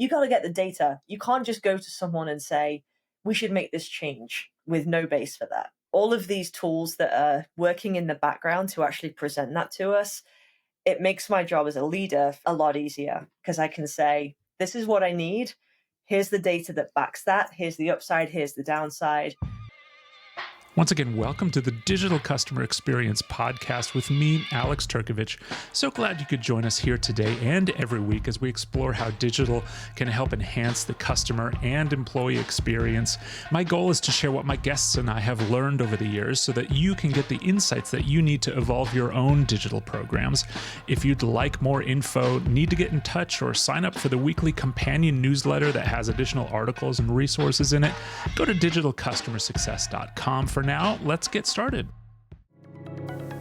you got to get the data. You can't just go to someone and say, we should make this change with no base for that. All of these tools that are working in the background to actually present that to us, it makes my job as a leader a lot easier because I can say, this is what I need. Here's the data that backs that. Here's the upside. Here's the downside. Once again, welcome to the Digital Customer Experience Podcast with me, Alex Turkovich. So glad you could join us here today and every week as we explore how digital can help enhance the customer and employee experience. My goal is to share what my guests and I have learned over the years so that you can get the insights that you need to evolve your own digital programs. If you'd like more info, need to get in touch, or sign up for the weekly companion newsletter that has additional articles and resources in it, go to digitalcustomersuccess.com. For now, let's get started.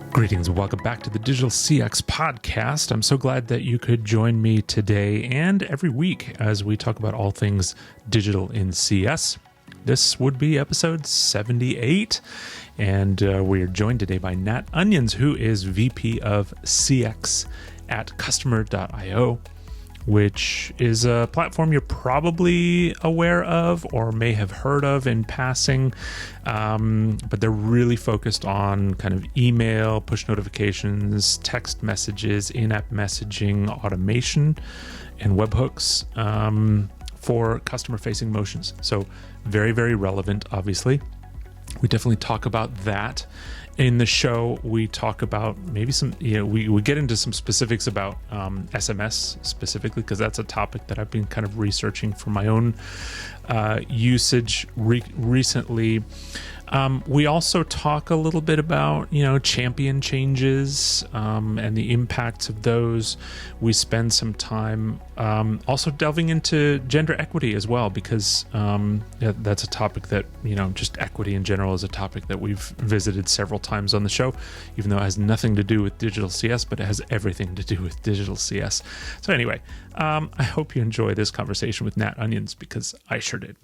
Greetings and welcome back to the Digital CX Podcast. I'm so glad that you could join me today and every week as we talk about all things digital in CS. This would be episode 78, and we are joined today by Nat Onions, who is VP of CX at Customer.io, which is a platform you're probably aware of or may have heard of in passing, but they're really focused on kind of email, push notifications, text messages, in-app messaging, automation, and webhooks for customer-facing motions. So very, very relevant, obviously. We definitely talk about that. In the show, we talk about maybe some, we get into some specifics about SMS specifically, because that's a topic that I've been kind of researching for my own usage recently. We also talk a little bit about, champion changes and the impacts of those. We spend some time also delving into gender equity as well, because that's a topic that, just equity in general is a topic that we've visited several times on the show, even though it has nothing to do with digital CS, but it has everything to do with digital CS. So anyway, I hope you enjoy this conversation with Nat Onions, because I sure did.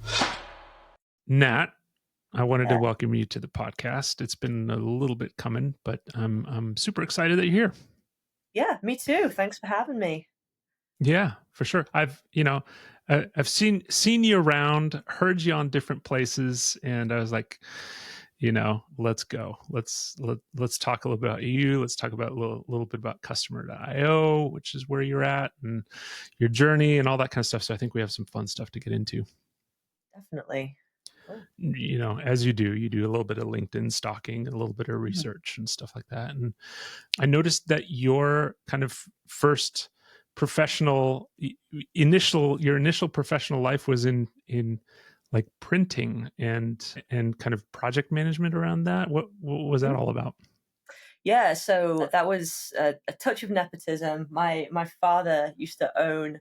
Nat, I wanted to welcome you to the podcast. It's been a little bit coming, but I'm super excited that you're here. Yeah, me too. Thanks for having me. Yeah, for sure. I've seen you around, heard you on different places, and I was like, let's go. Let's talk a little bit about you. Let's talk about a little bit about Customer.io, which is where you're at, and your journey and all that kind of stuff. So I think we have some fun stuff to get into. Definitely. As you do a little bit of LinkedIn stalking, a little bit of research and stuff like that. And I noticed that your kind of first initial professional life was in like printing and kind of project management around that. What was that all about? Yeah, so that was a touch of nepotism. My father used to own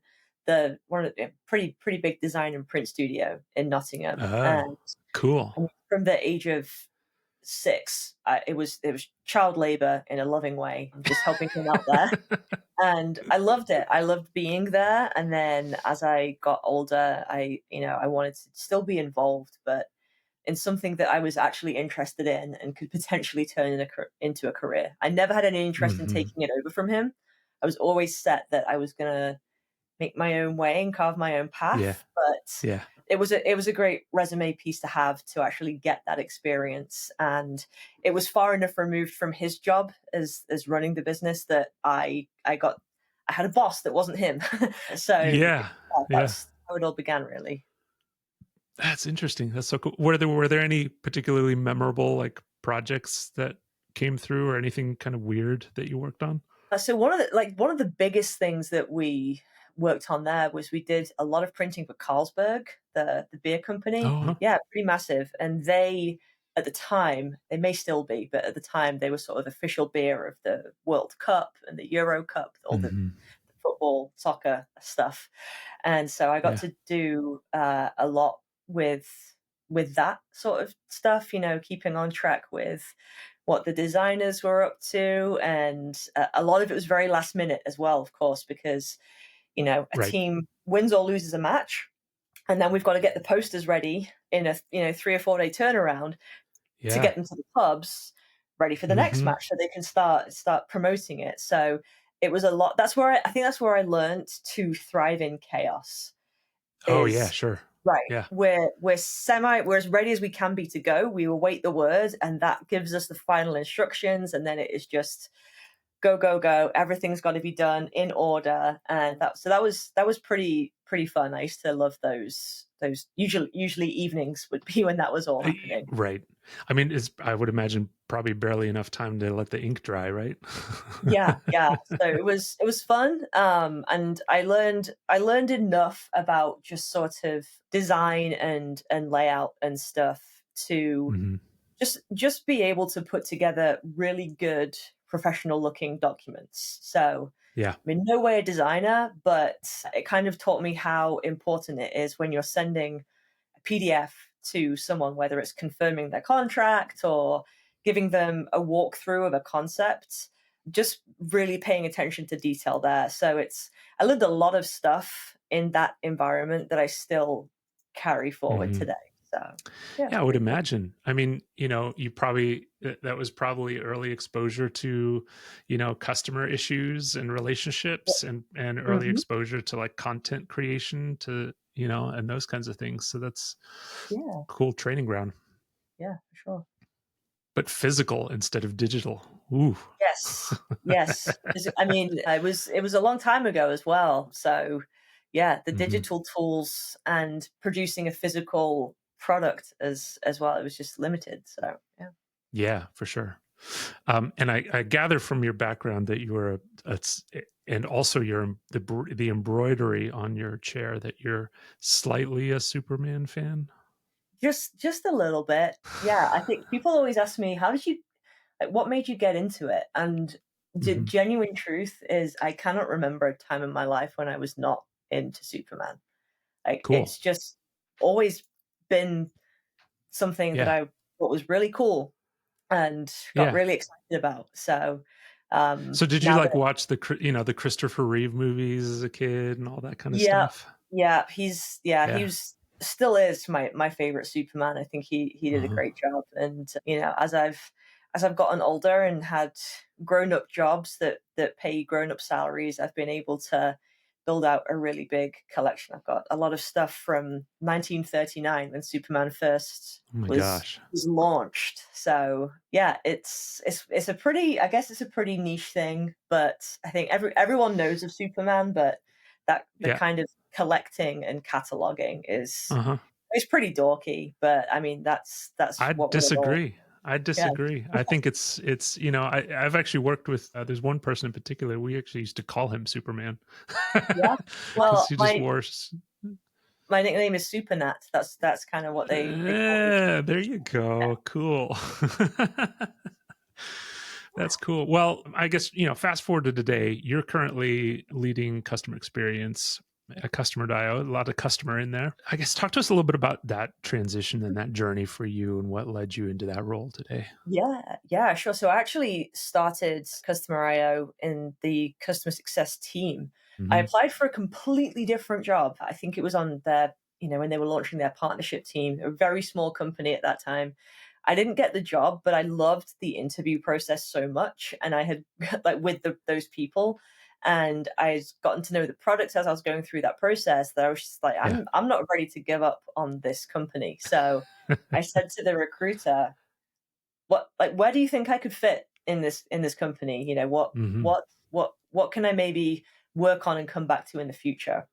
one of the pretty big design and print studio in Nottingham. Oh, cool. And from the age of 6, it was child labor in a loving way, just helping him out there. And I loved it. I loved being there. And then as I got older, I wanted to still be involved, but in something that I was actually interested in and could potentially turn into a career. I never had any interest in taking it over from him. I was always set that I was going to make my own way and carve my own path. Yeah. But it was a great resume piece to have to actually get that experience. And it was far enough removed from his job as running the business that I had a boss that wasn't him. So that's how it all began, really. That's interesting. That's so cool. Were there any particularly memorable projects that came through, or anything kind of weird that you worked on? So one of the biggest things that we worked on there was we did a lot of printing for Carlsberg, the beer company. Oh. Yeah, pretty massive. And they, at the time, they may still be, but at the time they were sort of official beer of the World Cup and the Euro Cup, all the football, soccer stuff. And so I got to do a lot with that sort of stuff, keeping on track with what the designers were up to. And a lot of it was very last minute as well, of course, because a team wins or loses a match, and then we've got to get the posters ready in a 3 or 4 day turnaround to get them to the pubs ready for the next match, so they can start promoting it. So it was a lot. I think that's where I learned to thrive in chaos. Oh, yeah, is sure. right. Yeah. We're as ready as we can be to go. We await the word, and that gives us the final instructions, and then it is just go, go, go. Everything's got to be done in order, and that was pretty fun. I used to love those. Usually evenings would be when that was all happening. Right. I mean, I would imagine probably barely enough time to let the ink dry, right? Yeah, yeah. So it was fun, and I learned enough about just sort of design and layout and stuff to Mhm. just be able to put together really good professional looking documents. So Yeah. I'm in no way a designer, but it kind of taught me how important it is when you're sending a PDF to someone, whether it's confirming their contract or giving them a walkthrough of a concept, just really paying attention to detail there. So I learned a lot of stuff in that environment that I still carry forward Mhm. today. So yeah, it's Yeah, I would pretty cool. imagine. I mean, you probably that was probably early exposure to, customer issues and relationships and early Hmm. exposure to like content creation to, and those kinds of things. So that's Yeah, cool training ground. yeah, for sure. But physical instead of digital. Ooh. Yes, yes. I mean, it was a long time ago as well. So, yeah, the Mhm. digital tools and producing a physical product as well, it was just limited. So, yeah. Yeah, for sure. And I gather from your background that you were and also the embroidery on your chair that you're slightly a Superman fan. Just a little bit. Yeah, I think people always ask me, "How did you like, what made you get into it?" And the Mhm. genuine truth is I cannot remember a time in my life when I was not into Superman. Like, Cool. it's just always been something that Yeah. I thought was really cool and got Yeah. really excited about. So, So did you now like that watch the Christopher Reeve movies as a kid and all that kind of yeah, stuff? yeah, he Yeah. was still is my favorite Superman. I think he did a Uh-huh. great job, and as I've gotten older and had grown up jobs that pay grown up salaries, I've been able to build out a really big collection. I've got a lot of stuff from 1939 when Superman first Oh my was gosh. was launched. So yeah, it's a pretty I guess it's a pretty niche thing, but I think everyone knows of Superman, but that the Yeah. kind of collecting and cataloging is Uh-huh. it's pretty dorky, but I mean that's I what we're all disagree. I yeah. disagree. I think it's I've actually worked with there's one person in particular. We actually used to call him Superman Yeah. because Well, he just my wore. my nickname is Super Nat. That's kind of what they call me. There you go. Cool. That's cool. Well, I guess, fast forward to today, you're currently leading customer experience, a customer dio, a lot of customer in there. I guess talk to us a little bit about that transition and that journey for you and what led you into that role today. Yeah, yeah, sure. So I actually started Customer IO in the customer success team. I Hmm. applied for a completely different job. I think it was on when they were launching their partnership team, a very small company at that time. I didn't get the job, but I loved the interview process so much. And I had like with those people and I'd gotten to know the products as I was going through that process that I was just like, Yeah. I'm not ready to give up on this company. So I said to the recruiter, where do you think I could fit in this company? Hmm. What can I maybe work on and come back to in the future?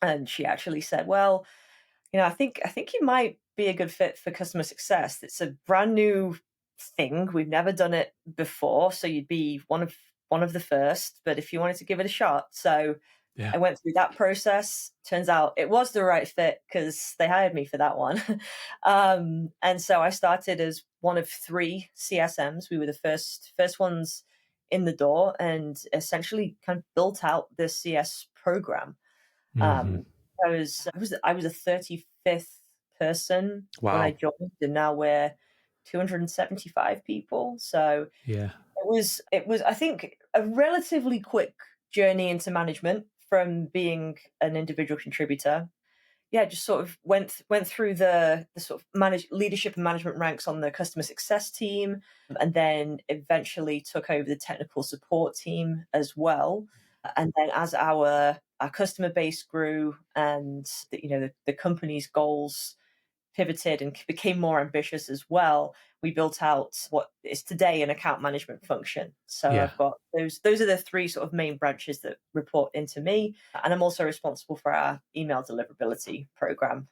And she actually said, well, I think you might be a good fit for customer success. It's a brand new thing. We've never done it before, so you'd be one of the first, but if you wanted to give it a shot. So Yeah. I went through that process. Turns out it was the right fit because they hired me for that one. And so I started as one of three CSMs. We were the first ones in the door, and essentially kind of built out the CS program. Hmm. Um, I was a 35th person when I Wow. joined, and now we're 275 people. So Yeah. it was I think a relatively quick journey into management from being an individual contributor. Yeah, just sort of went through the sort of leadership and management ranks on the customer success team, and then eventually took over the technical support team as well. And then as our our customer base grew, and the company's goals pivoted and became more ambitious as well, we built out what is today an account management function. So Yeah. I've got those are the three sort of main branches that report into me, and I'm also responsible for our email deliverability program.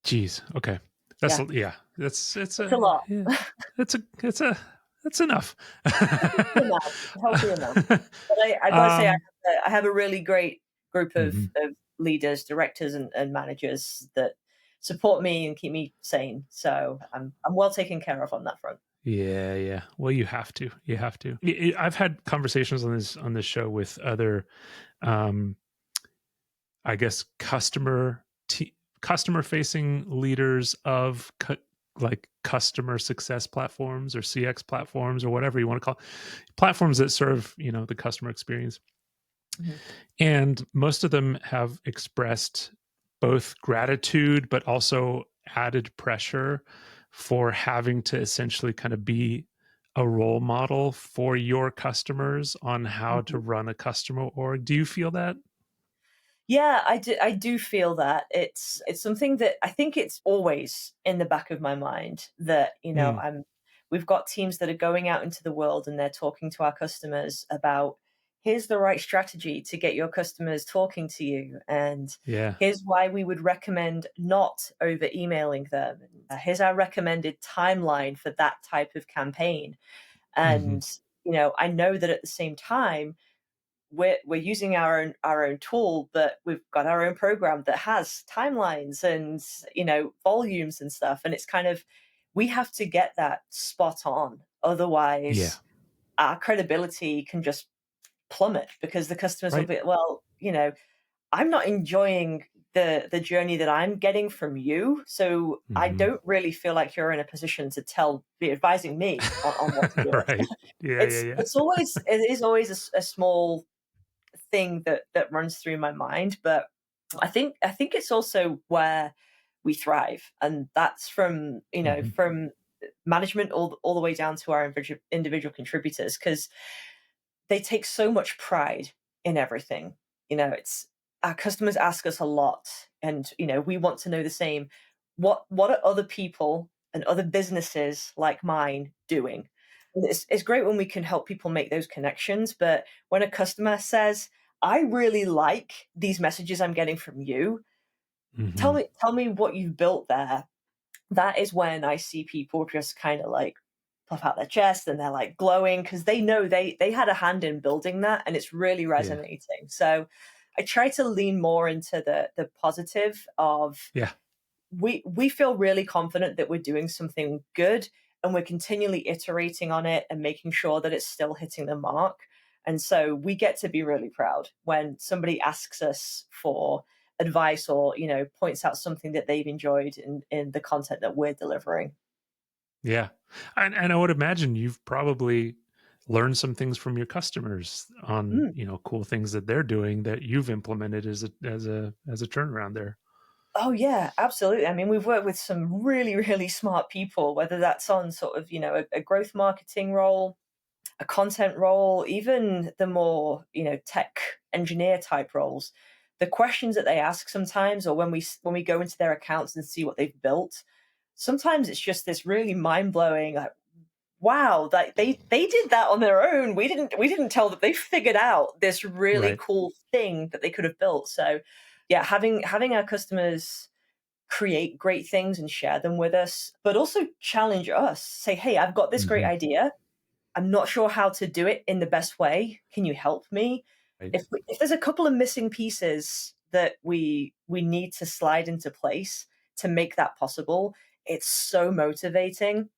Geez. Okay. That's Yeah, yeah. That's it's it's a a lot. yeah. That's enough. Healthy amount, healthy amount. But I got to say, um. I have a really great group Mhm. of leaders, directors, and managers that support me and keep me sane. So I'm well taken care of on that front. Yeah, yeah. Well, you have to. You have to. I've had conversations on this show with other, um, I guess, customer facing leaders of like customer success platforms or CX platforms or whatever you want to call it, platforms that serve the customer experience. Mhm. And most of them have expressed both gratitude, but also added pressure for having to essentially kind of be a role model for your customers on how to Mhm. run a customer org. Do you feel that? Yeah, I do feel that. It's something that I think it's always in the back of my mind that, Mm, we've got teams that are going out into the world and they're talking to our customers about, here's the right strategy to get your customers talking to you, and yeah. here's why we would recommend not over emailing them. And here's our recommended timeline for that type of campaign. Hmm. And I know that at the same time, we're using our own tool, but we've got our own program that has timelines and volumes and stuff, and it's kind of, we have to get that spot on, Yeah. otherwise our credibility can just plummet, because the customers will Right. be, well, I'm not enjoying the journey that I'm getting from you, so I Hmm. don't really feel like you're in a position to be advising me on what to do. Right. Yeah. Yeah. Yeah. It is always a small thing that runs through my mind, but I think it's also where we thrive, and that's Hmm. from management all the way down to our individual contributors, because they take so much pride in everything. It's Our customers ask us a lot, and we want to know the same. What are other people and other businesses like mine doing? And it's great when we can help people make those connections, but when a customer says, I really like these messages I'm getting from you, tell Hmm. me tell me what you've built there. That is when I see people just kind of like puff out their chest, and they're like glowing, because they know they had a hand in building that, and it's really Yeah. resonating. So I try to lean more into the positive of, Yeah. we feel really confident that we're doing something good, and we're continually iterating on it and making sure that it's still hitting the mark. And so we get to be really proud when somebody asks us for advice, or points out something that they've enjoyed in the content that we're delivering. Yeah. And I would imagine you've probably learned some things from your customers on, Mm. cool things that they're doing that you've implemented as a turnaround there. Oh yeah, absolutely. I mean, we've worked with some really, really smart people, whether that's on sort of, a growth marketing role, a content role, even the more, tech engineer type roles. The questions that they ask sometimes, or when we go into their accounts and see what they've built, sometimes it's just this really mind blowing, like, wow, that they did that on their own. We didn't tell them, they figured out this really Right. cool thing that they could have built. So yeah, having our customers create great things and share them with us, but also challenge us. Say, hey, I've got this great Hmm. idea. I'm not sure how to do it in the best way. Can you help me? Right. If there's a couple of missing pieces that we need to slide into place to make that possible, it's so motivating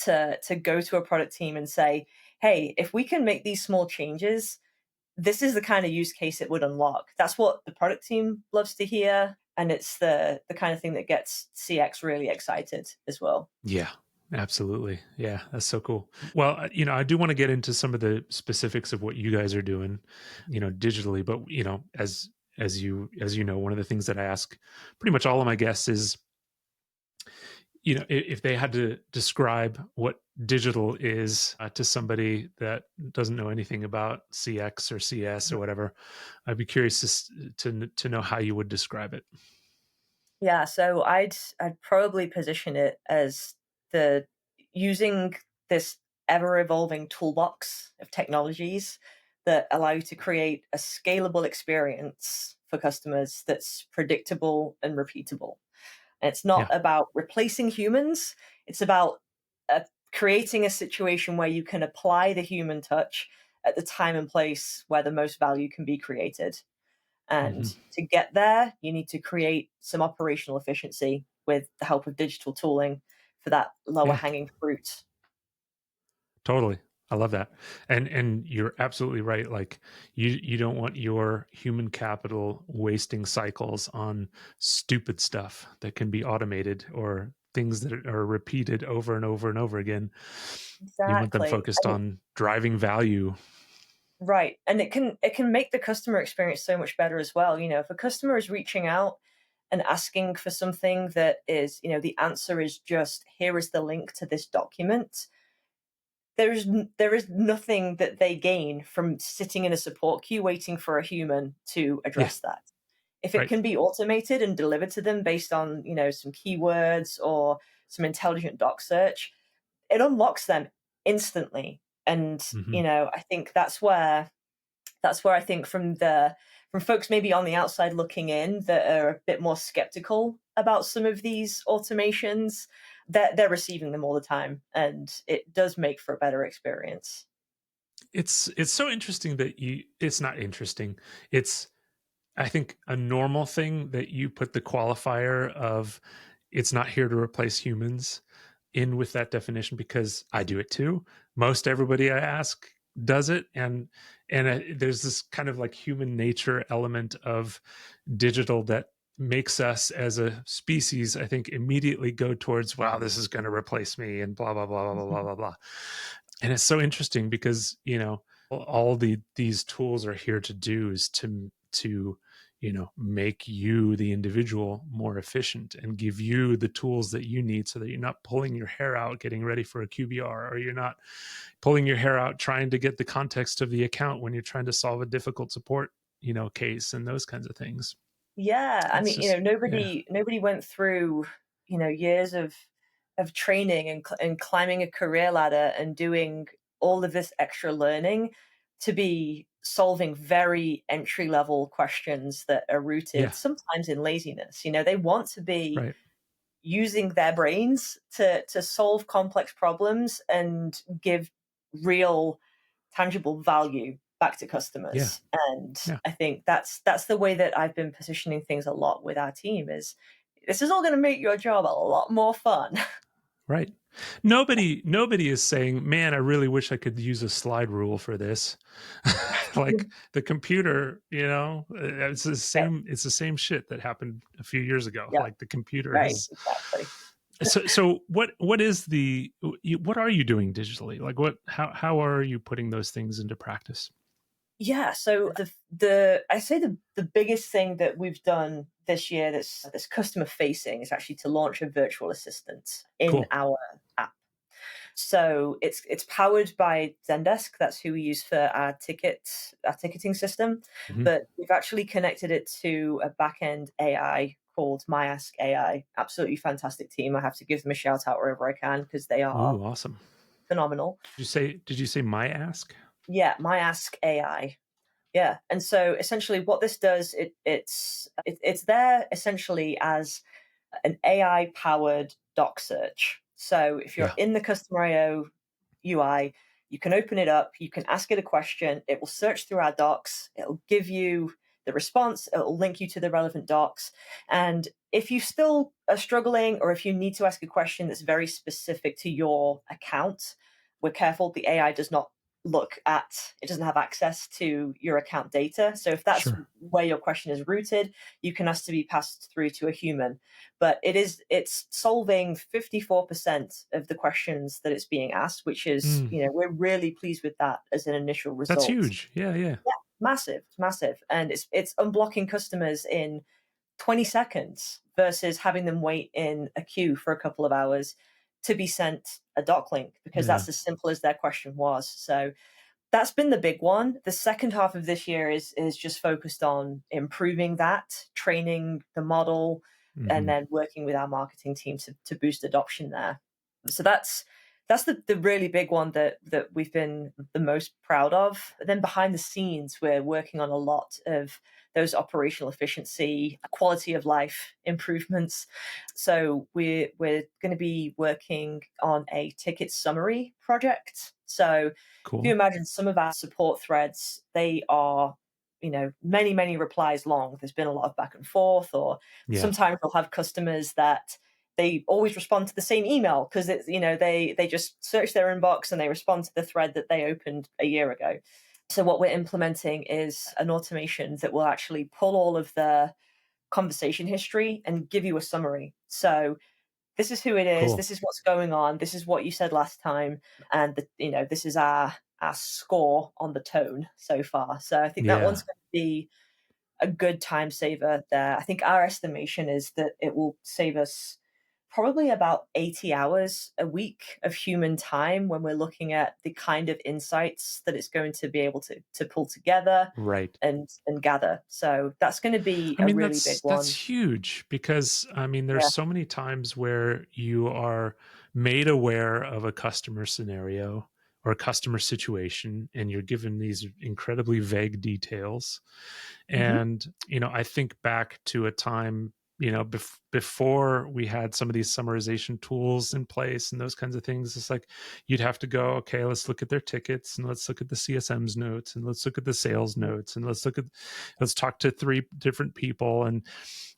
to go to a product team and say, hey, if we can make these small changes, this is the kind of use case it would unlock. That's what the product team loves to hear, and it's the kind of thing that gets CX really excited as well. Yeah. Absolutely. Yeah, that's so cool. Well, I do want to get into some of the specifics of what you guys are doing, digitally, but as you know, one of the things that I ask pretty much all of my guests is, if they had to describe what digital is to somebody that doesn't know anything about CX or CS or whatever. I'd be curious to know how you would describe it. Yeah, so I'd probably position it as the using this ever evolving toolbox of technologies that allow you to create a scalable experience for customers that's predictable and repeatable. And it's not Yeah. about replacing humans, it's about uh, creating a situation where you can apply the human touch at the time and place where the most value can be created. And Hmm. to get there, you need to create some operational efficiency with the help of digital tooling for that lower Yeah. hanging fruit. Totally. I love that. And you're absolutely right. Like you don't want your human capital wasting cycles on stupid stuff that can be automated or things that are repeated over and over and over again. You want them Exactly. focused And on driving value. right. And it can make the customer experience so much better as well. If a customer is reaching out and asking for something that is, the answer is just here is the link to this document, there is nothing that they gain from sitting in a support queue waiting for a human to Yeah, address that. If it right. can be automated and delivered to them based on, some keywords or some intelligent doc search, it unlocks them instantly. And, Hmm. I think that's where I think from folks maybe on the outside looking in that are a bit more skeptical about some of these automations, that they're receiving them all the time, and it does make for a better experience. It's so interesting that you it's not interesting. It's I think a normal thing that you put the qualifier of it's not here to replace humans in with that definition because I do it too. Most everybody I ask does it, and there's this kind of like human nature element of digital that makes us as a species, I think, immediately go towards, wow, this is going to replace me, and blah blah blah blah blah blah blah. And it's so interesting because all these tools are here to do is to make you the individual more efficient and give you the tools that you need so that you're not pulling your hair out getting ready for a QBR, or you're not pulling your hair out trying to get the context of the account when you're trying to solve a difficult support case and those kinds of things. Yeah, I It's mean, just yeah, nobody went through, years of training and climbing a career ladder and doing all of this extra learning to be solving very entry level questions that are rooted yeah, sometimes in laziness. They want to be right, using their brains to solve complex problems and give real tangible value back to yeah, customers. And yeah. I think that's the way that I've been positioning things a lot with our team is this is all going to make your job a lot more fun. Right. Nobody is saying, "Man, I really wish I could use a slide rule for this." Like the computer, Right. it's the same shit that happened a few years ago. Yeah. Like the computer Right. has Exactly. so what is what are you doing digitally? Like how are you putting those things into practice? Yeah, so the I say the biggest thing that we've done this year that's customer facing is actually to launch a virtual assistant in Cool. our app. So it's powered by Zendesk. That's who we use for our ticketing system. Mhm. But we've actually connected it to a backend AI called MyAsk AI. Absolutely fantastic team. I have to give them a shout out wherever I can because they are Ooh, awesome. phenomenal. Did you say my ask? Yeah, MyAsk AI. Yeah, and so essentially, what this does, it's there essentially as an AI powered doc search. So if you're Yeah. in the customer IO UI, you can open it up, you can ask it a question, it will search through our docs, it'll give you the response, it'll link you to the relevant docs. And if you still are struggling or if you need to ask a question that's very specific to your account, we're careful the AI doesn't have access to your account data. So if that's Sure. where your question is rooted, you can ask to be passed through to a human. But it's solving 54% of the questions that it's being asked, which is, Mm, we're really pleased with that as an initial that's result. huge. Yeah, yeah. Yeah, massive, massive. And it's unblocking customers in 20 seconds versus having them wait in a queue for a couple of hours. to be sent a doc link, because Yeah. that's as simple as their question was. So that's been the big one. The second half of this year is just focused on improving that, training the model, and Hmm. then working with our marketing team to boost adoption there. So that's the really big one that we've been the most proud of. But then behind the scenes, we're working on a lot of those operational efficiency, quality of life improvements. So we're going to be working on a ticket summary project. So if you Cool. imagine some of our support threads, they are, many replies long. There's been a lot of back and forth, or Yeah. sometimes we'll have customers that they always respond to the same email because it's, they just search their inbox and they respond to the thread that they opened a year ago. So what we're implementing is an automation that will actually pull all of the conversation history and give you a summary. So this is who it is, Cool. this is what's going on, this is what you said last time, and this is our score on the tone so far. So I think that one's Yeah. going to be a good time saver there. I think our estimation is that it will save us probably about 80 hours a week of human time when we're looking at the kind of insights that it's going to be able to pull together Right. and gather. So that's going to be I a mean, really big that's one. huge because I mean, there's Yeah. so many times where you are made aware of a customer scenario or a customer situation, and you're given these incredibly vague details. Hmm. And I think back to a time, before we had some of these summarization tools in place and those kinds of things. It's like you'd have to go, okay, let's look at their tickets, and let's look at the CSM's notes, and let's look at the sales notes, and let's talk to three different people. And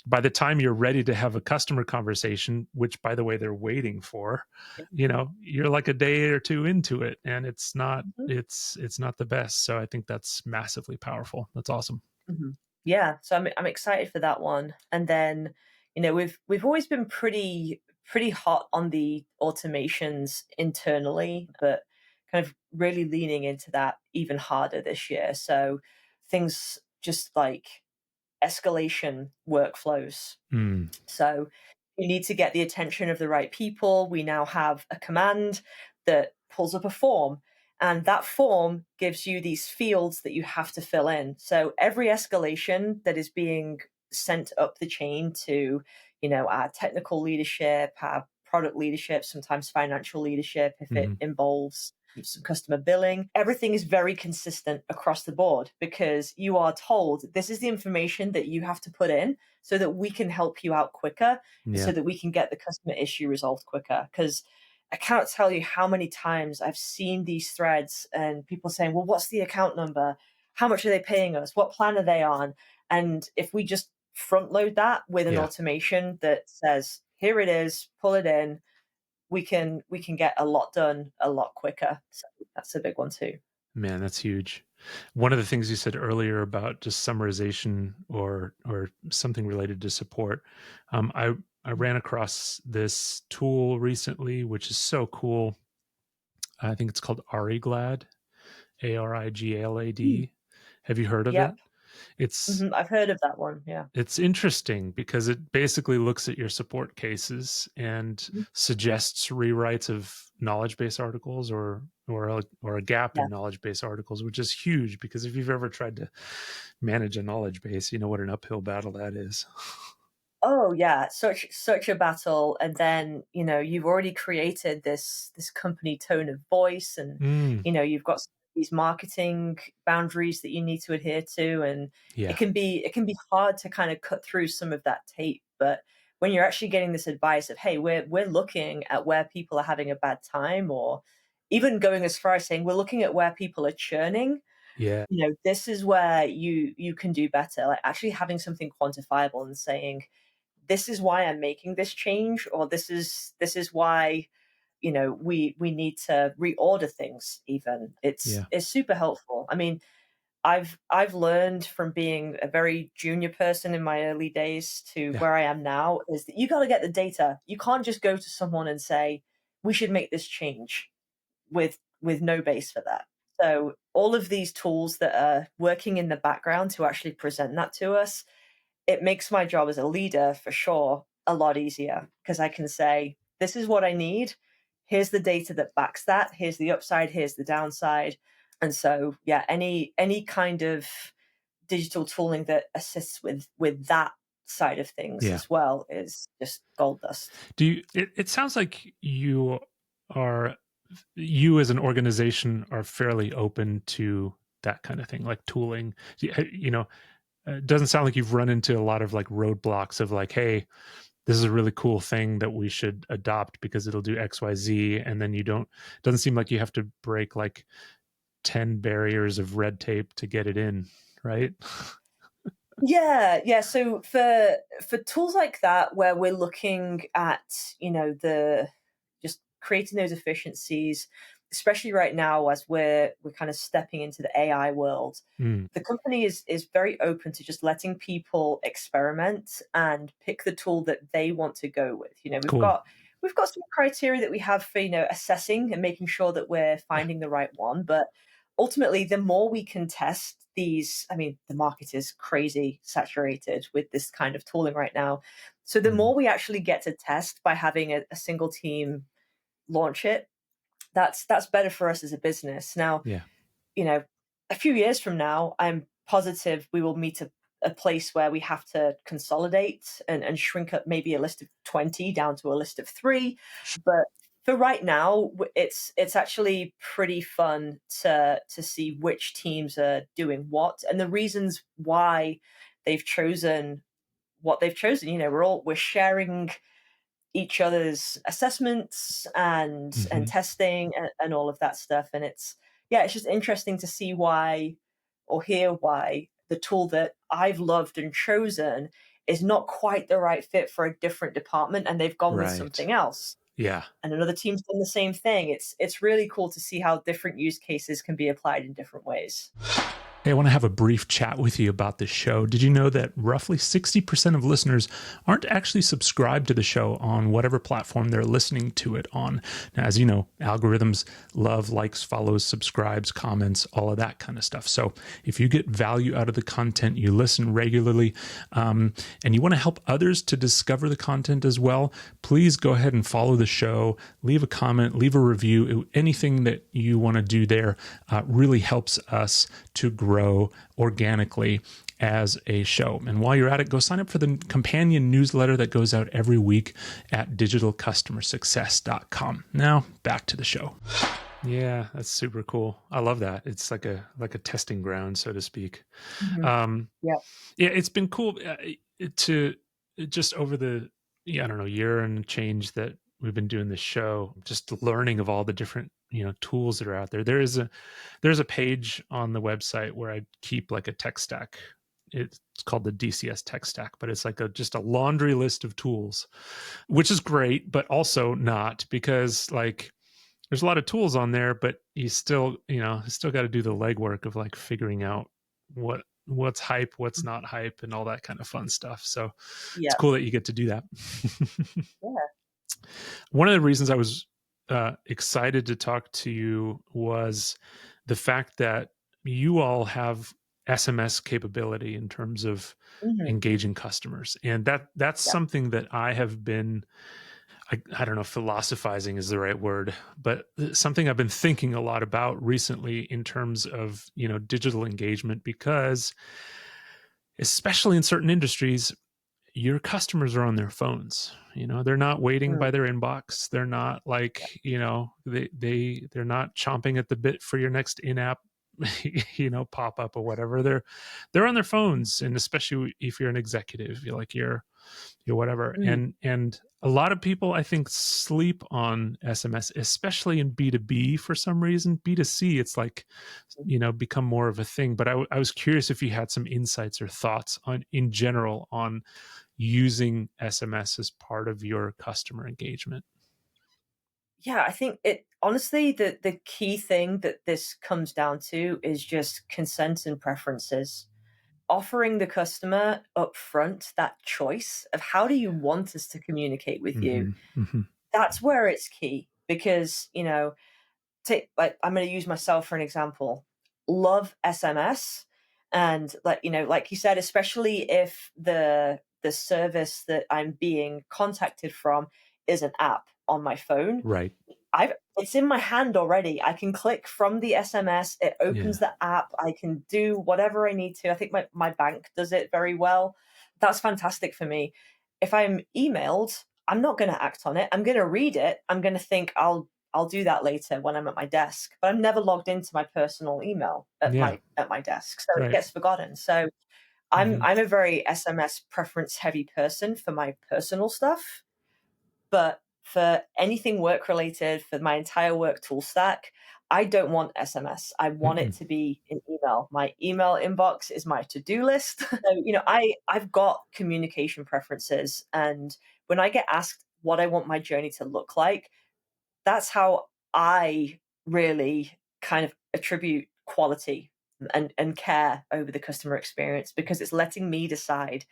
by the time you're ready to have a customer conversation, which by the way they're waiting for, you're like a day or two into it, and Mhm. it's not the best. So I think that's massively powerful. That's awesome. Mhm. Yeah, so I'm excited for that one. And then, we've always been pretty hot on the automations internally, but kind of really leaning into that even harder this year. So things just like escalation workflows. Mm, So you need to get the attention of the right people. We now have a command that pulls up a form, and that form gives you these fields that you have to fill in. So every escalation that is being sent up the chain to, our technical leadership, our product leadership, sometimes financial leadership, if it mhm. involves some customer billing, everything is very consistent across the board because you are told this is the information that you have to put in so that we can help you out quicker, so Yeah. that we can get the customer issue resolved quicker. Because I cannot tell you how many times I've seen these threads and people saying, well, what's the account number? How much are they paying us? What plan are they on? And if we just front load that with an Yeah. automation that says, here it is, pull it in, we can get a lot done a lot quicker. So that's a big one too. Man, that's huge. One of the things you said earlier about just summarization or something related to support, I ran across this tool recently, which is so cool. I think it's called Ariglad, Mm. Ariglad. Have you heard of it? Yep. It's Hmm. I've heard of that one. Yeah. It's interesting because it basically looks at your support cases and Mhm. suggests rewrites of knowledge base articles or a gap Yeah. in knowledge base articles, which is huge because if you've ever tried to manage a knowledge base, you know what an uphill battle that is. Oh yeah, such a battle, and then you've already created this company tone of voice, and Mm, you've got these marketing boundaries that you need to adhere to, and it yeah, can be it can be hard to kind of cut through some of that tape. But when you're actually getting this advice of, hey, we're looking at where people are having a bad time, or even going as far as saying we're looking at where people are churning, yeah, this is where you can do better, like actually having something quantifiable and saying, this is why I'm making this change, or this is why we need to reorder things. Even yeah, it's super helpful. I mean, I've learned from being a very junior person in my early days to yeah, where I am now is that you got to get the data. You can't just go to someone and say we should make this change with no base for that. So all of these tools that are working in the background to actually present that to us, it makes my job as a leader for sure a lot easier because I can say, this is what I need. here's the data that backs that, here's the upside, here's the downside. And so, yeah, any kind of digital tooling that assists with that side of things Yeah. as well is just gold dust. It sounds like are, you as an organization are fairly open to that kind of thing, like tooling. It doesn't sound like you've run into a lot of like roadblocks of like, hey, this is a really cool thing that we should adopt because it'll do XYZ. And then doesn't seem like you have to break like 10 barriers of red tape to get it in, right? Yeah. So for tools like that, where we're looking at, the just creating those efficiencies, especially right now as we're kind of stepping into the AI world, Mm, the company is very open to just letting people experiment and pick the tool that they want to go with. cool. We've got some criteria that we have for assessing and making sure that we're Yeah. finding the right one, but ultimately the more we can test these, I mean, the market is crazy saturated with this kind of tooling right now, so the Mm, more we actually get to test by having a single team launch it, that's better for us as a business. Now, yeah. you know, a few years from now, I'm positive we will meet a place where we have to consolidate and shrink up maybe a list of 20 down to a list of three. But for right now, it's actually pretty fun to see which teams are doing what and the reasons why they've chosen what they've chosen. We're sharing each other's assessments and Hmm. testing and all of that stuff. And it's just interesting to see why or hear why the tool that I've loved and chosen is not quite the right fit for a different department and they've gone with Right. something else. Yeah. And another team's done the same thing. It's really cool to see how different use cases can be applied in different ways. Hey, I want to have a brief chat with you about this show. Did you know that roughly 60% of listeners aren't actually subscribed to the show on whatever platform they're listening to it on? Now, as you know, algorithms love likes, follows, subscribes, comments, all of that kind of stuff. So if you get value out of the content, you listen regularly, and you want to help others to discover the content as well, please go ahead and follow the show, leave a comment, leave a review. Anything that you want to do there really helps us to grow organically as a show. And while you're at it, go sign up for the companion newsletter that goes out every week at digitalcustomersuccess.com. Now, back to the show. Yeah, that's super cool. I love that. It's like a testing ground, so to speak. Mhm. Um, Yeah. yeah, it's been cool to just over the I don't know, year and change that we've been doing this show, just learning of all the different tools that are out there. There's a page on the website where I keep like a tech stack. It's called the DCS tech stack, but it's like just a laundry list of tools, which is great, but also not, because like there's a lot of tools on there, but you still got to do the legwork of like figuring out what's hype, what's not hype, and all that kind of fun stuff. So it's Yeah. cool that you get to do that. Yeah. One of the reasons I was excited to talk to you was the fact that you all have SMS capability in terms of Mhm. engaging customers, and that's Yeah. something that I have been. I don't know if philosophizing is the right word, but something I've been thinking a lot about recently in terms of digital engagement, because especially in certain industries, your customers are on their phones. They're not waiting Mm. by their inbox. They're not like they're not chomping at the bit for your next in-app pop up or whatever. They're on their phones, and especially if you're an executive, you're whatever. Mm. And a lot of people, I think, sleep on SMS, especially in B2B for some reason. B2C, it's like become more of a thing. But I was curious if you had some insights or thoughts on in general on using SMS as part of your customer engagement. Yeah, I think it honestly the key thing that this comes down to is just consent and preferences. Offering the customer upfront that choice of how do you want us to communicate with you? Hmm. Hmm. That's where it's key because, take like I'm going to use myself for an example. Love SMS and like you said, especially if the service that I'm being contacted from is an app on my phone. Right. it's in my hand already. I can click from the SMS, it Yeah. opens the app, I can do whatever I need to. I think my bank does it very well. That's fantastic for me. If I'm emailed, I'm not gonna act on it. I'm gonna read it. I'm gonna think I'll do that later when I'm at my desk. But I'm never logged into my personal email Yeah. at my desk. So it Right. gets forgotten. So I'm Mhm. I'm a very SMS preference heavy person for my personal stuff. But for anything work related, for my entire work tool stack, I don't want SMS. I want it Mm-mm. to be an email. My email inbox is my to-do list. So, I've got communication preferences. And when I get asked what I want my journey to look like, that's how I really kind of attribute quality and care over the customer experience, because it's letting me decide.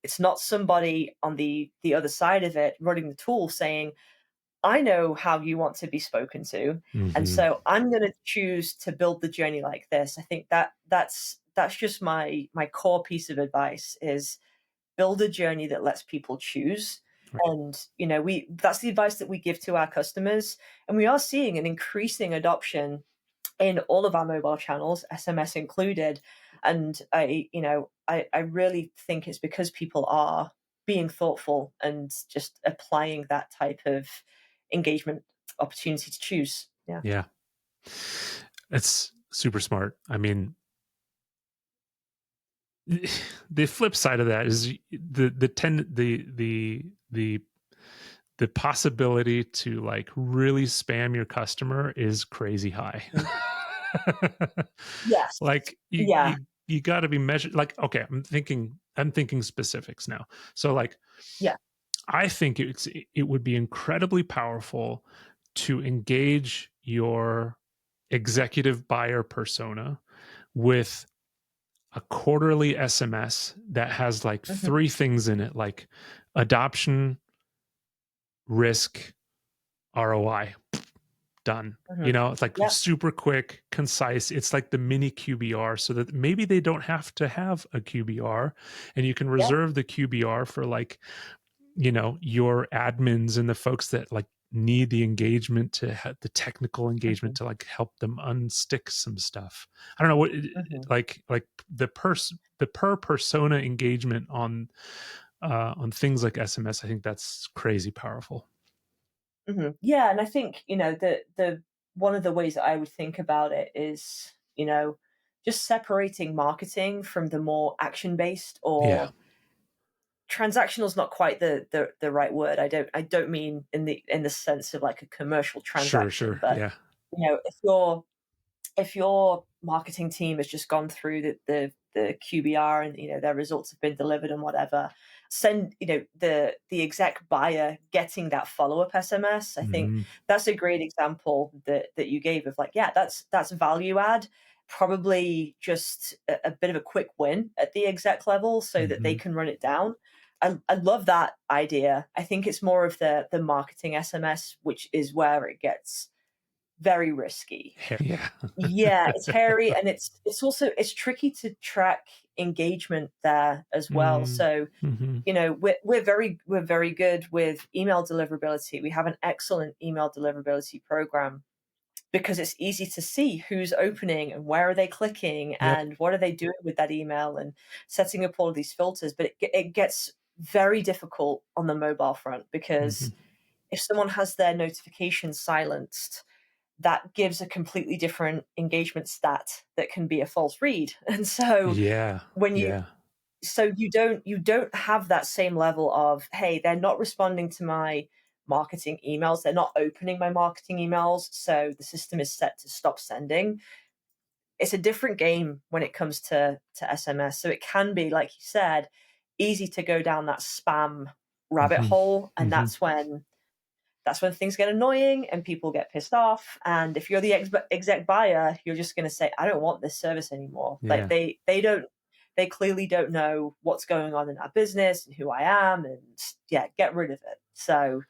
It's not somebody on the other side of it running the tool saying, I know how you want to be spoken to, and Mhm. so I'm going to choose to build the journey like this. I think that's just my core piece of advice is build a journey that lets people choose. Right. And we that's the advice that we give to our customers, and we are seeing an increasing adoption in all of our mobile channels, SMS included. And I really think it's because people are being thoughtful and just applying that type of engagement opportunity to choose. Yeah. Yeah. It's super smart. I mean, the flip side of that is the ten the possibility to like really spam your customer is crazy high. Mhm. Yes. Like Yeah. you got to be measured. Like, okay, I'm thinking specifics now. So like Yeah. I think it would be incredibly powerful to engage your executive buyer persona with a quarterly SMS that has like Hmm. three things in it, like adoption, risk, ROI. Done. Hmm. You know, it's like Yeah. super quick, concise. It's like the mini QBR so that maybe they don't have to have a QBR and you can Yeah. reserve the QBR for like, your admins and the folks that like need the engagement to have the technical engagement Hmm. to like help them unstick some stuff. I don't know what Hmm. like the per persona engagement on things like SMS. I think that's crazy powerful. Hmm. Yeah. And I think the one of the ways that I would think about it is just separating marketing from the more action based Yeah. or transactional is not quite the right word. I don't mean in the sense of like a commercial Sure, transaction, sure. but Yeah. if your marketing team has just gone through the QBR and their results have been delivered and whatever, send the exec buyer getting that follow up SMS. I think Mhm. that's a great example that you gave of like, yeah, that's value add. Probably just a bit of a quick win at the exec level so that they Mhm. can run it down. I love that idea. I think it's more of the marketing SMS, which is where it gets very risky. Yeah. Yeah, it's hairy and it's also it's tricky to track engagement there as well. Mm. So, Mhm. we're very good with email deliverability. We have an excellent email deliverability program because it's easy to see who's opening and where are they clicking Yep. and what are they doing with that email and setting up all of these filters. But it gets very difficult on the mobile front because Mhm. if someone has their notifications silenced, that gives a completely different engagement stat that can be a false read. And so Yeah. when you Yeah. so you don't have that same level of, hey, they're not responding to my marketing emails, they're not opening my marketing emails, so the system is set to stop sending. It's a different game when it comes to SMS. So it can be, like you said, easy to go down that spam rabbit Mhm. hole, and Mhm. that's when things get annoying and people get pissed off. And if you're the exec buyer, you're just going to say, I don't want this service anymore. Like Yeah. they clearly don't know what's going on in our business and who I am. And yeah, get rid of it. So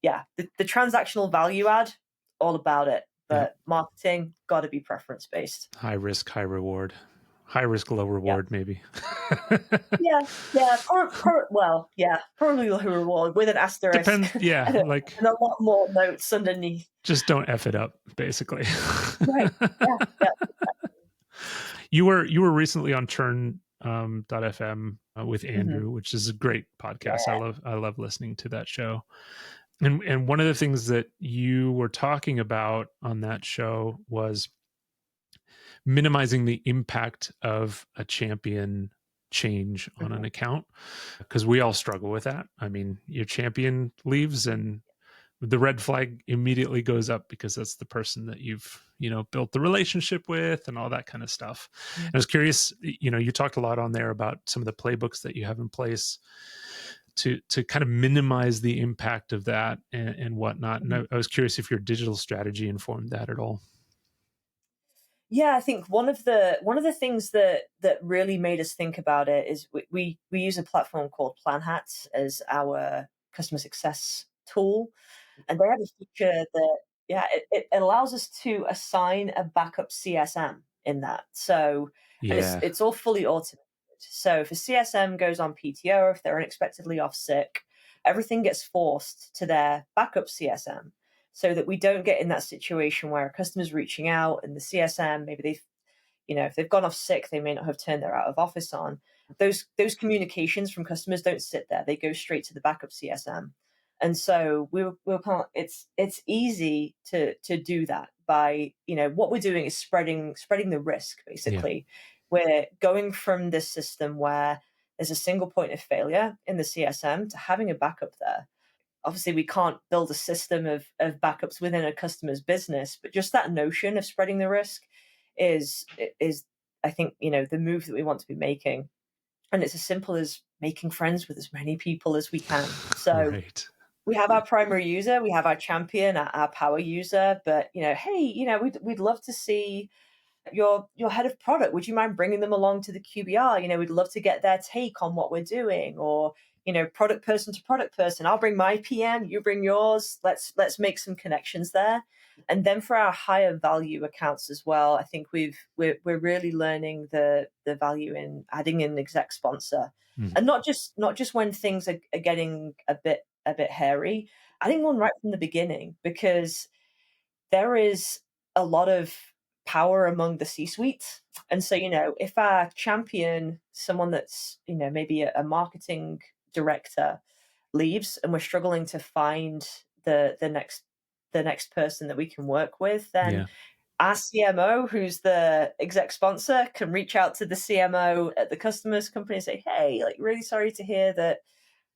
yeah, the transactional value add, all about it. Yep. But marketing, got to be preference based. High risk, high reward. high risk, low Yeah. reward, maybe. Yeah, yeah, well, yeah, probably low reward with an asterisk Depends. Yeah, and like a lot more notes underneath. just don't F it up, basically. Right. Yeah, yeah. You were recently on Churn .fm with Mhm. Andrew, which is a great podcast. Yeah. I love listening to that show. And one of the things that you were talking about on that show was minimizing the impact of a champion change on an Mhm. account, because we all struggle with that. I mean, your champion leaves and the red flag immediately goes up because that's the person that you've built the relationship with and all that kind of stuff. And I was curious, you talked a lot on there about some of the playbooks that you have in place to kind of minimize the impact of that and whatnot. And Mhm. I was curious if your digital strategy informed that at all. Yeah, I think one of the things that really made us think about it is we use a platform called PlanHat as our customer success tool, and they have a feature that yeah it allows us to assign a backup CSM in that. So and Yeah. it's all fully automated. So if a CSM goes on PTO, if they're unexpectedly off sick, everything gets forced to their backup CSM so that we don't get in that situation where a customer's reaching out and the CSM, maybe they've, if they've gone off sick, they may not have turned their out of office on. Those communications from customers don't sit there; they go straight to the backup CSM. And so we were kind of, it's easy to do that by what we're doing is spreading the risk Yeah. basically. We're going from this system where there's a single point of failure in the CSM to having a backup there. Obviously we can't build a system of backups within a customer's business, but just that notion of spreading the risk is I think the move that we want to be making. And it's as simple as making friends with as many people as we can. So Right. we have our primary user, we have our champion, our power user, but hey, we'd love to see your head of product. Would you mind bringing them along to the QBR? We'd love to get their take on what we're doing. Or product person to product person. I'll bring my PM, you bring yours. Let's make some connections there. And then for our higher value accounts as well, I think we're really learning the value in adding an exec sponsor, Mhm. and not just when things are getting a bit hairy. Adding one right from the beginning, because there is a lot of power among the C-suite. And so, if our champion, someone that's, maybe a marketing director leaves and we're struggling to find the next person that we can work with, then Yeah. our CMO, who's the exec sponsor, can reach out to the CMO at the customer's company and say, hey, like really sorry to hear that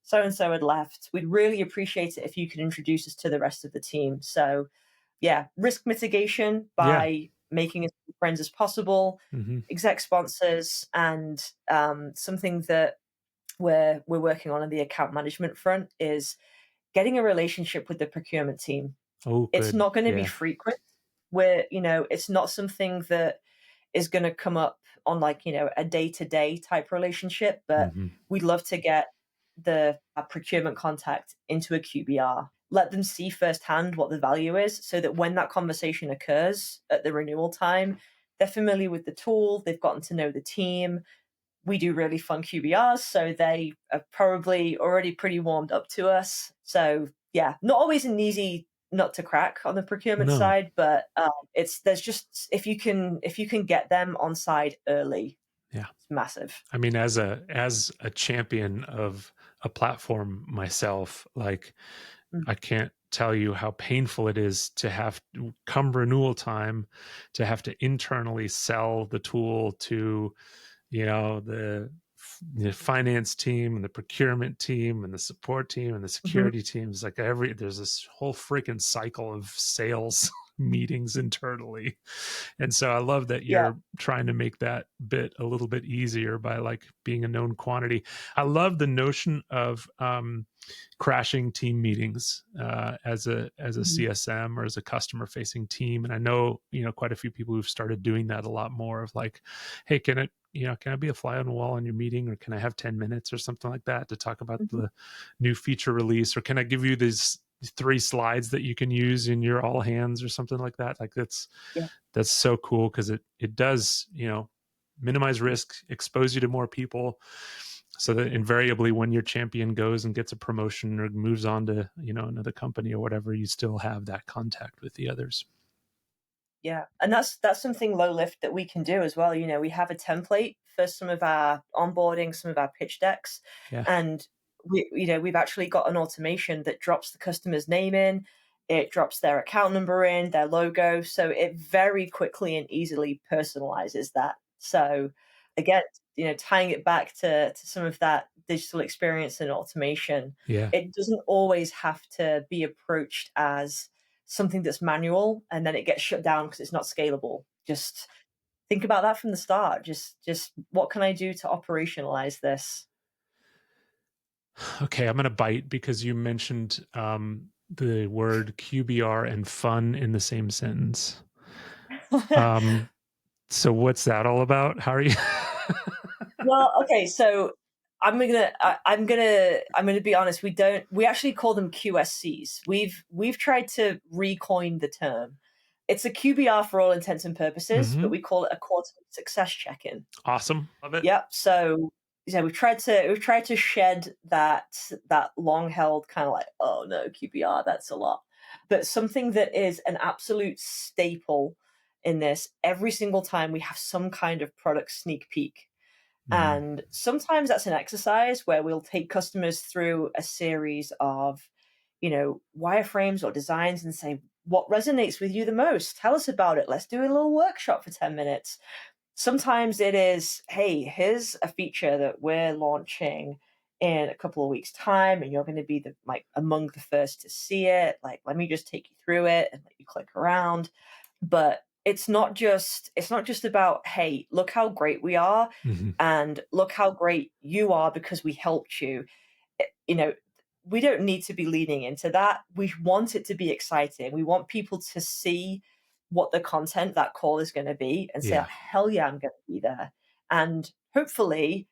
so and so had left. We'd really appreciate it if you could introduce us to the rest of the team. So yeah, risk mitigation Yeah. by making as many friends as possible, Hmm. exec sponsors, and something that we're working on the account management front is getting a relationship with the procurement team. Oh, It's good. not going to be Yeah. frequent. Where it's not something that is going to come up on like a day-to-day type relationship, but Hmm. we'd love to get the procurement contact into a QBR, let them see firsthand what the value is, so that when that conversation occurs at the renewal time, they're familiar with the tool, they've gotten to know the team. We do really fun QBRs, so they are probably already pretty warmed up to us. So yeah, not always an easy nut to crack on the procurement No. side, but there's just if you can get them on side early, Yeah. it's massive. I mean, as a champion of a platform myself, like Mm. I can't tell you how painful it is to have come renewal time to have to internally sell the tool to, the finance team and the procurement team and the support team and the Mhm. security teams. Like there's this whole freaking cycle of sales meetings internally. And so I love that Yeah. you're trying to make that bit a little bit easier by like being a known quantity. I love the notion of crashing team meetings as a Mhm. CSM or as a customer facing team. And I know, quite a few people who've started doing that a lot more of like, hey, can I be a fly on the wall on your meeting, or can I have 10 minutes or something like that to talk about Mhm. the new feature release? Or can I give you these 3 slides that you can use in your all hands or something like that? Like that's Yeah. so cool because it does, minimize risk, expose you to more people, so that invariably when your champion goes and gets a promotion or moves on to, another company or whatever, you still have that contact with the others. Yeah, and that's something low lift that we can do as well. We have a template for some of our onboarding, some of our pitch decks, Yeah. and we've actually got an automation that drops the customer's name in, it drops their account number in, their logo, so it very quickly and easily personalizes that. So again, tying it back to some of that digital experience and automation, Yeah. it doesn't always have to be approached as something that's manual and then it gets shut down because it's not scalable. Just think about that from the start. Just what can I do to operationalize this? Okay, I'm going to bite because you mentioned the word QBR and fun in the same sentence. Um, so what's that all about? How are you? Well, okay, so I'm gonna be honest. We actually call them QSCs. We've tried to recoin the term. It's a QBR for all intents and purposes, but Hmm. we call it a quarterly success check-in. Awesome. Love it. Yep. So yeah, we've tried to shed that long held kind of like, oh no, QBR, that's a lot. But something that is an absolute staple in this, every single time we have some kind of product sneak peek. Hmm. And sometimes that's an exercise where we'll take customers through a series of, wireframes or designs and say, what resonates with you the most? Tell us about it. Let's do a little workshop for 10 minutes. Sometimes it is, hey, here's a feature that we're launching in a couple of weeks' time, and you're going to be among the first to see it. Like, let me just take you through it and let you click around. But it's not just about, hey, look how great we are, Hmm. and look how great you are because we helped you. You know, we don't need to be leaning into that. We want it to be exciting. We want people to see what the content that call is going to be and say, Yeah. hell yeah, I'm going to be there. And hopefully,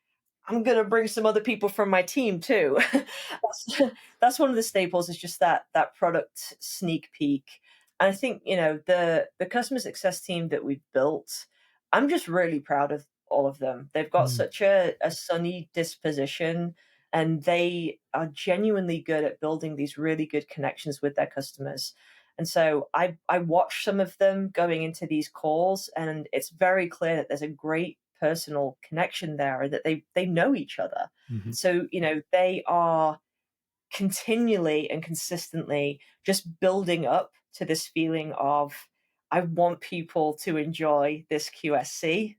I'm going to bring some other people from my team too. that's, that's one of the staples is just that product sneak peek. And I think, the customer success team that we've built, I'm just really proud of all of them. They've got Mm. such a sunny disposition, and they are genuinely good at building these really good connections with their customers. And so I watch some of them going into these calls, and it's very clear that there's a great personal connection there, and that they know each other. Mhm. So they are continually and consistently just building up to this feeling of, I want people to enjoy this QSC,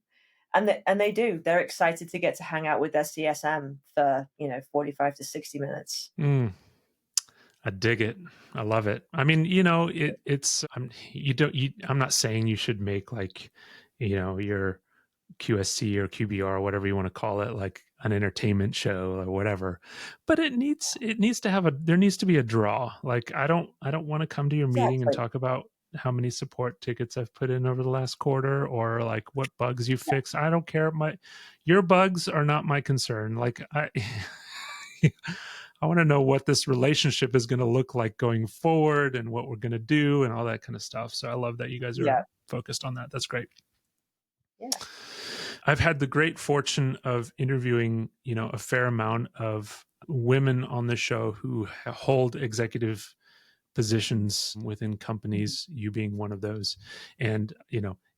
and they do. They're excited to get to hang out with their CSM for 45 to 60 minutes. Mm. I dig it. I love it. I mean, it's I'm not saying you should make like, your QSC or QBR or whatever you want to call it, like an entertainment show or whatever. But it needs to have there needs to be a draw. Like I don't want to come to your meeting and Exactly. talk about how many support tickets I've put in over the last quarter or like what bugs you Yeah. fix. I don't care. Your bugs are not my concern. Like I want to know what this relationship is going to look like going forward and what we're going to do and all that kind of stuff. So I love that you guys are Yeah. focused on that. That's great. Yeah. I've had the great fortune of interviewing, a fair amount of women on the show who hold executive positions within Mhm. companies, you being one of those. And,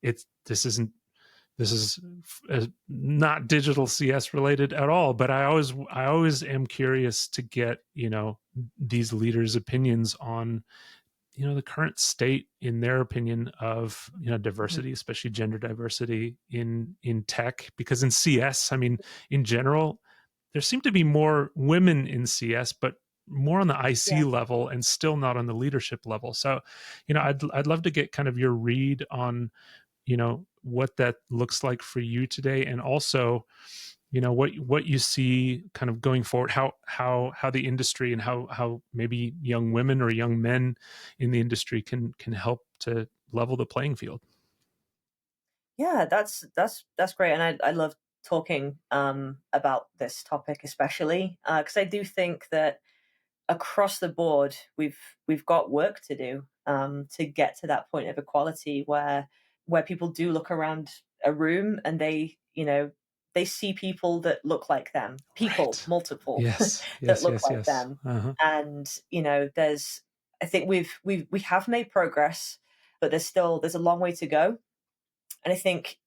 it's this is not digital CS related at all, but I always am curious to get, these leaders' opinions on the current state in their opinion of Mhm. diversity, especially gender diversity in tech, because in CS, I mean, in general, there seem to be more women in CS, but more on the Yeah. IC level and still not on the leadership level. So I'd love to get kind of your read on what that looks like for you today, and also what you see kind of going forward, how the industry and how maybe young women or young men in the industry can help to level the playing field. Yeah, that's great, and I love talking about this topic, especially because I do think that across the board we've got work to do to get to that point of equality where people do look around a room and they see people that look like them, people, Right. multiple, Yes. that Yes. look Yes. like Yes. them. Uh-huh. And, I think we have made progress, but there's a long way to go. And I think,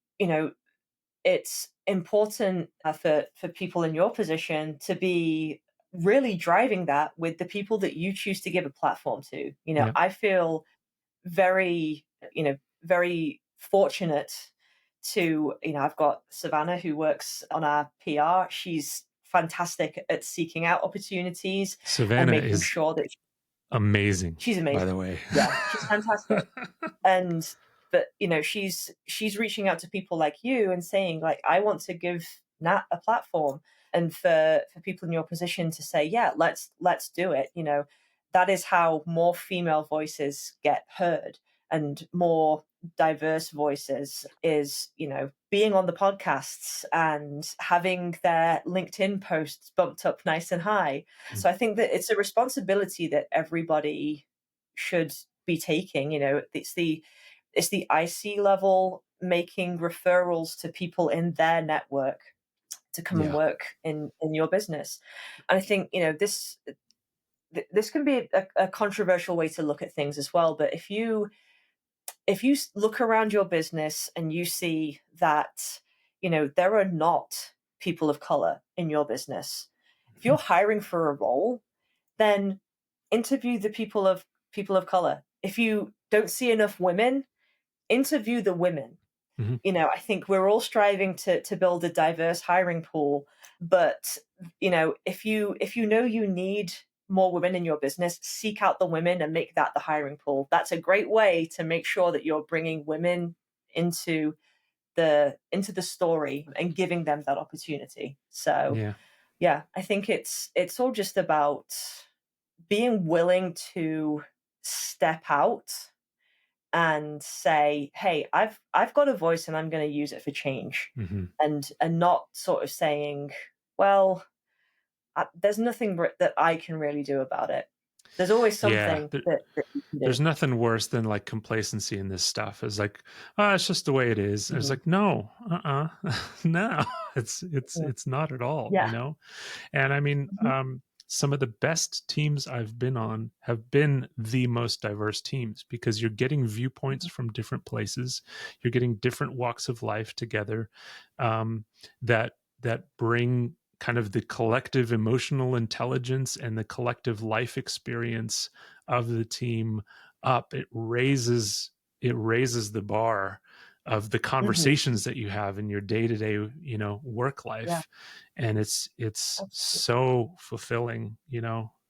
it's important for people in your position to be really driving that with the people that you choose to give a platform to. Yep. I feel very, very fortunate to, I've got Savannah who works on our PR. She's fantastic at seeking out opportunities and Savannah making is sure that amazing, she's by amazing. the way. Yeah, she's fantastic. And but she's reaching out to people like you and saying, like, I want to give Nat a platform. And for people in your position to say, yeah, let's do it. That is how more female voices get heard, and more diverse voices is, being on the podcasts and having their LinkedIn posts bumped up nice and high. Mm. So I think that it's a responsibility that everybody should be taking. It's the IC level making referrals to people in their network to come and Yeah. work in your business. And I think, this can be a controversial way to look at things as well. But if you look around your business and you see that, there are not people of color in your business, if you're hiring for a role, then interview the people of color. If you don't see enough women, interview the women. Mhm. I think we're all striving to build a diverse hiring pool, but if you know you need more women in your business, seek out the women and make that the hiring pool. That's a great way to make sure that you're bringing women into the story and giving them that opportunity. So, Yeah. yeah, I think it's all just about being willing to step out and say, "Hey, I've got a voice and I'm going to use it for change," Mhm. and not sort of saying, "Well, there's nothing that I can really do about it." There's always Yeah. something that you can There's do. nothing worse than like complacency in this stuff. It's like, oh, it's just the way it is. And it's Mhm. like, no, no, Yeah. it's not at all, Yeah. And I mean, Mhm. some of the best teams I've been on have been the most diverse teams because you're getting viewpoints Mhm. from different places. You're getting different walks of life together, um, that bring kind of the collective emotional intelligence and the collective life experience of the team up. It raises the bar of the Mhm. conversations that you have in your day-to-day, work Yeah. life. And it's Absolutely. so fulfilling,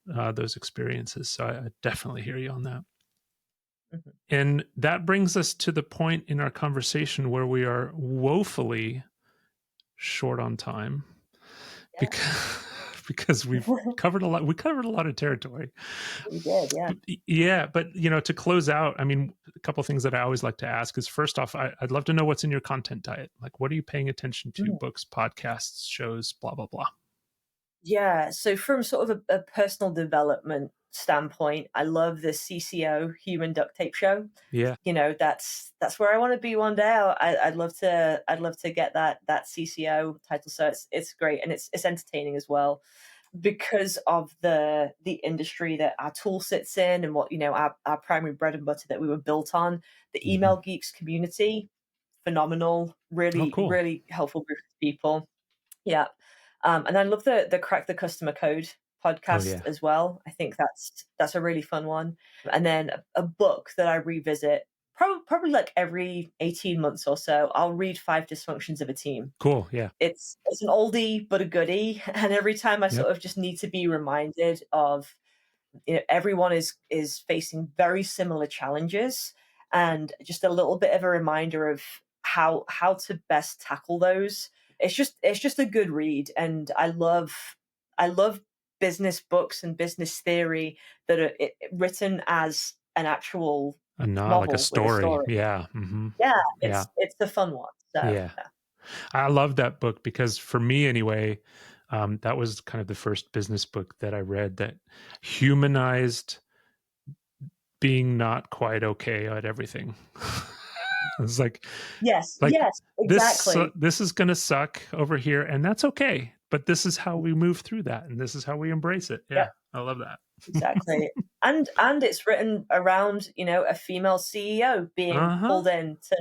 those experiences. So I definitely hear you on that. Mhm. And that brings us to the point in our conversation where we are woefully short on time Yeah. because because we covered a lot of territory. We did. Yeah. Yeah, but to close out, I mean, a couple of things that I always like to ask is, first off, I'd love to know what's in your content diet. Like, what are you paying attention to? Mm. Books, podcasts, shows, blah blah blah. Yeah, so from sort of a personal development standpoint, I love the CCO Human Duct Tape Show. Yeah, That's where I want to be one day. I'd love to get that CCO title. So it's great, and it's entertaining as well because of the industry that our tool sits in, and what our primary bread and butter that we were built on. The hmm. email geeks community, phenomenal, Oh, really cool. really helpful group of people. Yeah. And I love the Crack the Customer Code Oh podcast yeah, as well. I think that's a really fun one. And then a book that I revisit probably like every 18 months or so. I'll read Five Dysfunctions of a Team. cool. Yeah, It's an oldie but a goodie. And every time I yep. sort of just need to be reminded of, everyone is facing very similar challenges, and just a little bit of a reminder of how to best tackle those. It's just a good read, and I love business books and business theory that are written as an actual Like a novel with a story. story. Yeah, hmm. Yeah, Yeah, it's the fun one. So yeah. yeah. I love that book because for me, anyway, that was kind of the first business book that I read that humanized being not quite okay at everything. It's like Yes, like yes, exactly. this is going to suck over here, and that's okay. But this is how we move through that, and this is how we embrace it. Yep, Yeah, I love that. exactly. And it's written around, a female CEO being Uh-huh. pulled in to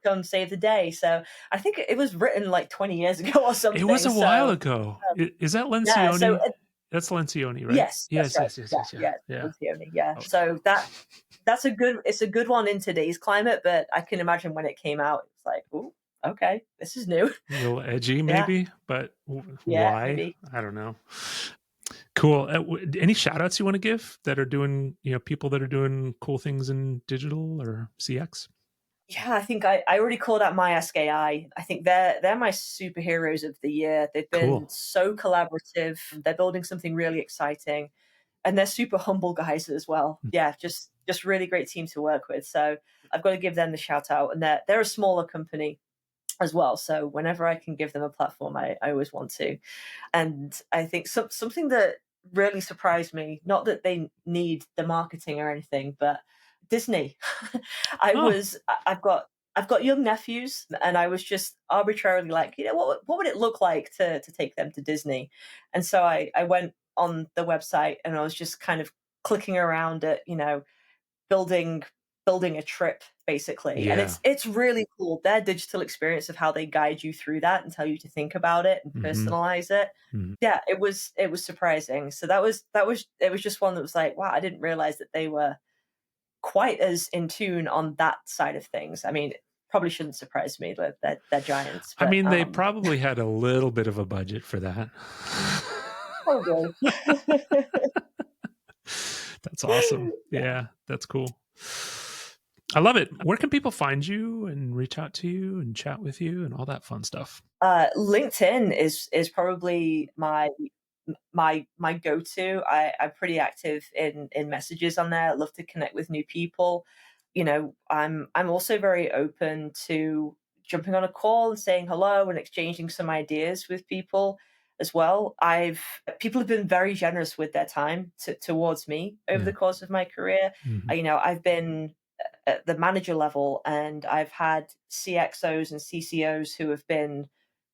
come save the day. So I think it was written like 20 years ago or It was something. a while So ago. Is that yeah, so Lencioni? That's Lencioni, right? yes, that's Yes, right. yes, yes, Yeah, yes, yeah, yeah, yeah. it's the only, yeah. Oh, So that's it's a good one in today's climate, but I can imagine when it came out, it's like, "Ooh, okay, this is new." a little edgy, Yeah, maybe, but yeah, why? maybe. I don't know. Cool. Any shout outs you want to give that are doing, people that are doing cool things in digital or CX? Yeah, I think I already called out my SKI. I think they're my superheroes of the year. They've been Cool. so collaborative. They're building something really exciting, and they're super humble guys as well. Yeah, just really great team to work with. So I've got to give them the shout out. And they're a smaller company as well. So whenever I can give them a platform, I always want to. And I think something that really surprised me, not that they need the marketing or anything, but Disney. Oh, I've got young nephews, and I was just arbitrarily like, what would it look like to take them to Disney? And so I went on the website and I was just kind of clicking around at, building building a trip basically. And yeah. it's really cool. Their digital experience of how they guide you through that and tell you to think about it and Mm-hmm. personalize it. Mm-hmm. Yeah, it was surprising. So that was it was just one that was like, wow, I didn't realize that they were quite as in tune on that side of things. I mean, it probably shouldn't surprise me that they're giants, I but mean, they probably had a little bit of a budget for that. probably. That's awesome. Yeah, that's cool. I love it. Where can people find you and reach out to you and chat with you and all that fun stuff? LinkedIn is probably my go-to. I'm pretty active in messages on there. I love to connect with new people. I'm also very open to jumping on a call and saying hello and exchanging some ideas with people as well. I've People have been very generous with their time towards me over Yeah. the course of my career. Mhm. I've been at the manager level, and I've had CXOs and CCOs who have been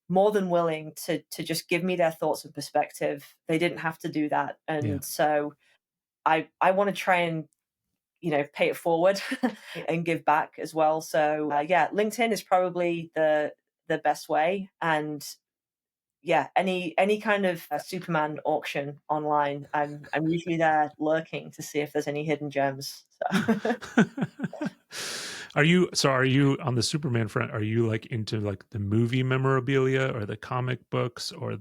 more than willing to just give me their thoughts and perspective. They didn't have to do that, Yeah. and so I want to try and pay it forward and give back as well. So yeah, LinkedIn is probably the best way, and yeah, any kind of Superman auction online, I'm usually there lurking to see if there's any hidden gems. So. Are you on the Superman front? Are you like into like the movie memorabilia or the comic books or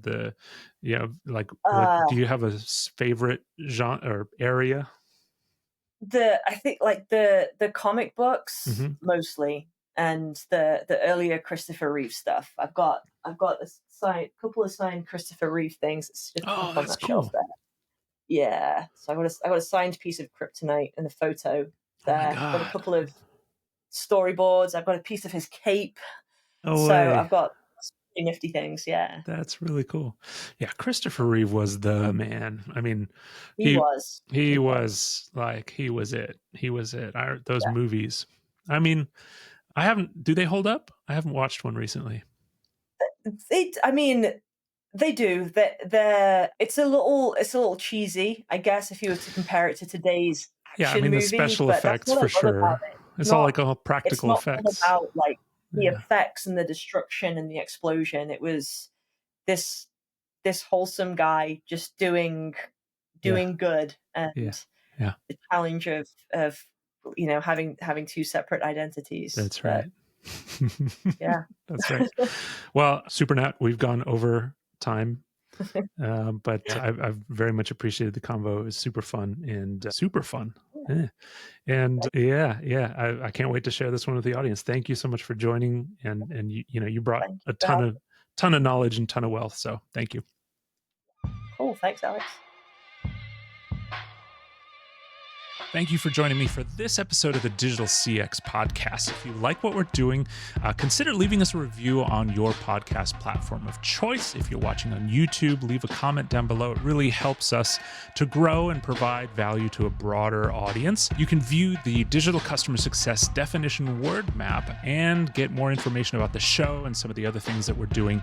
like what do uh you have a favorite genre or area? I think like the comic books Hmm. mostly, and the earlier Christopher Reeve stuff. I've got a couple of signed Christopher Reeve things. It's just up Oh, on that's that shelf cool. there. Yeah, so I got a signed piece of Kryptonite and a photo Oh my there. I've got a god. couple of storyboards. I've got a piece of his cape. No So way. I've got some nifty things. Yeah, That's really cool. Yeah, Christopher Reeve was the man. I mean, he he was. he He was. was like he was it. He was it. Those Yeah. movies. I mean, I haven't. Do they hold up? I haven't watched one recently. I mean, they do. It's a little cheesy, I guess, if you were to compare it to today's Yeah, I action mean the movie, special but that's effects what I for love about sure. it. It's all like all It's practical not all effects. about, like, the Yeah, effects and the destruction and the explosion. It was this this wholesome guy just doing yeah, doing good, yeah, and yeah. the challenge of, having 2 separate identities, That's but right. yeah. That's right. Well, Supernat, we've gone over time, but I've very much appreciated the convo. It was super fun and super fun. Yeah. And yeah, yeah, I can't wait to share this one with the audience. Thank you so much for joining, and you brought Thank you a for having me. ton of knowledge and ton of wealth. So thank you. Cool, thanks, Alex. Thank you for joining me for this episode of the Digital CX Podcast. If you like what we're doing, consider leaving us a review on your podcast platform of choice. If you're watching on YouTube, leave a comment down below. It really helps us to grow and provide value to a broader audience. You can view the digital customer success definition word map and get more information about the show and some of the other things that we're doing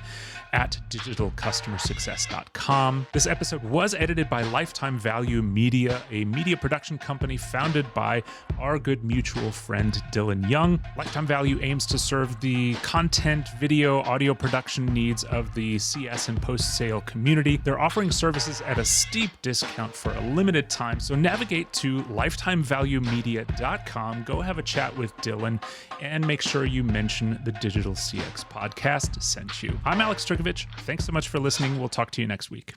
at digitalcustomersuccess.com. This episode was edited by Lifetime Value Media, a media production company founded by our good mutual friend Dylan Young. Lifetime Value aims to serve the content, video, audio production needs of the CS and post-sale community. They're offering services at a steep discount for a limited time, so navigate to lifetimevaluemedia.com, go have a chat with Dylan, and make sure you mention the Digital CX Podcast sent you. I'm Alex Turkovich. Thanks so much for listening. We'll talk to you next week.